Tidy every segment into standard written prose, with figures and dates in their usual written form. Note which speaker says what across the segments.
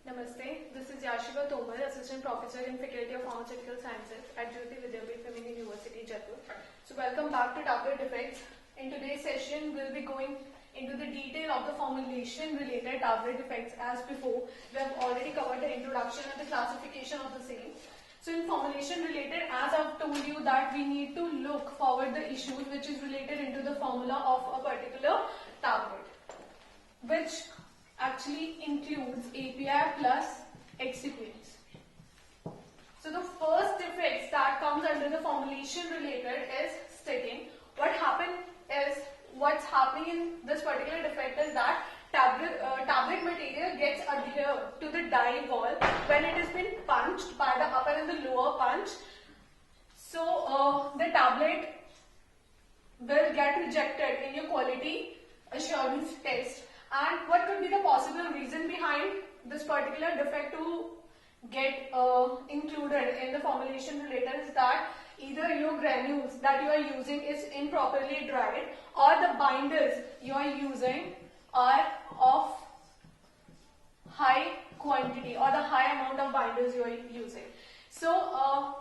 Speaker 1: Namaste, this is Yashika Tomar, Assistant Professor in Faculty of Pharmaceutical Sciences at Jyoti Vidyapeeth Femini University, Jaipur. So welcome back to tablet defects. In today's session, we'll be going into the detail of the formulation related tablet defects. As before, we have already covered the introduction and the classification of the same. So in formulation related, as I've told you that we need to look forward the issues which is related into the formula of a particular tablet, which actually includes API plus excipients. So the first defects that comes under the formulation related is sticking. What's happening in this particular defect is that tablet material gets adhered to the dye wall when it has been punched by the upper and the lower punch. So the tablet will get rejected in your quality assurance test. And what could be the possible reason behind this particular defect to get included in the formulation related is that either your granules that you are using is improperly dried, or the binders you are using are of high quantity, or the high amount of binders you are using. So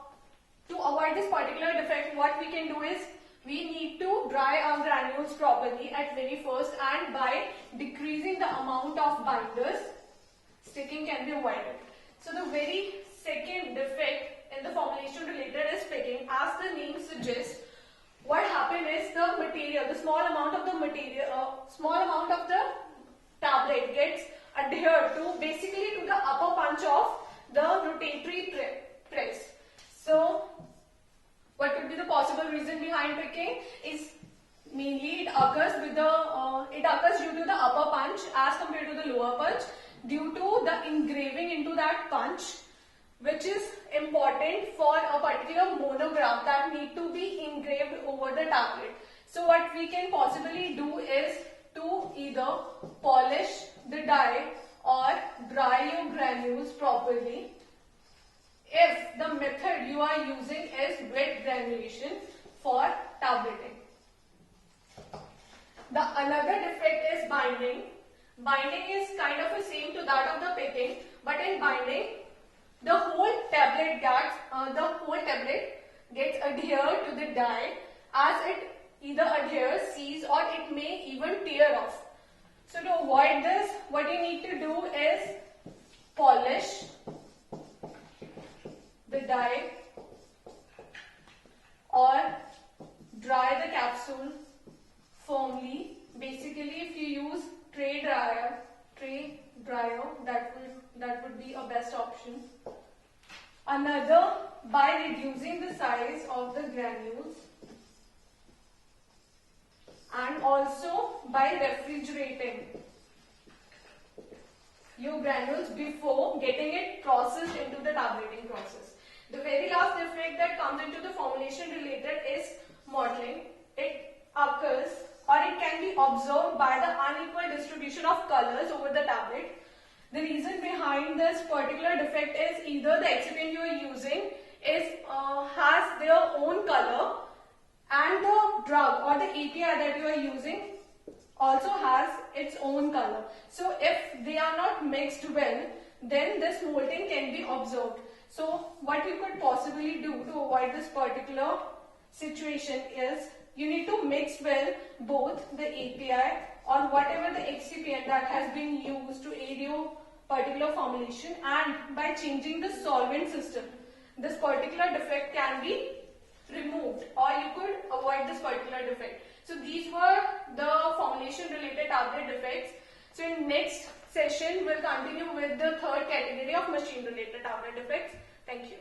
Speaker 1: to avoid this particular defect, what we can do is we need to dry our granules properly at very first, and by decreasing the amount of binders, sticking can be avoided. So the very second defect in the formulation related is picking. As the name suggests, what happened is the material, the small amount of the tablet gets adhered to basically to the upper punch of the rotatory press. So what could be the possible reason behind picking is mainly it occurs due to the upper punch as compared to the lower punch, due to the engraving into that punch, which is important for a particular monograph that need to be engraved over the tablet. So what we can possibly do is to either polish the dye or dry your granules properly, if the method you are using is wet granulation for tableting. Another defect is binding. Binding is kind of the same to that of the picking, but in binding, the whole tablet gets adhered to the dye, as it either adheres, sees, or it may even tear off. So to avoid this, what you need to do is polish the dye or dry the capsule firmly. Basically, if you use tray dryer, that would be a best option. Another, by reducing the size of the granules, and also by refrigerating your granules before getting it processed into the tableting process. The very last defect that comes into the formulation related is mottling. It occurs, or it can be observed by the unequal distribution of colors over the tablet. The reason behind this particular defect is either the excipient you are using has their own color, and the drug or the API that you are using also has its own color. So if they are not mixed well, then this molting can be observed. So what you could possibly do to avoid this particular situation is you need to mix well both the API or whatever the excipient that has been used to aid your particular formulation, and by changing the solvent system, this particular defect can be removed, or you could avoid this particular defect. So these were the formulation related tablet defects. So in next session, we'll continue with the third category of machine related tablet defects. Thank you.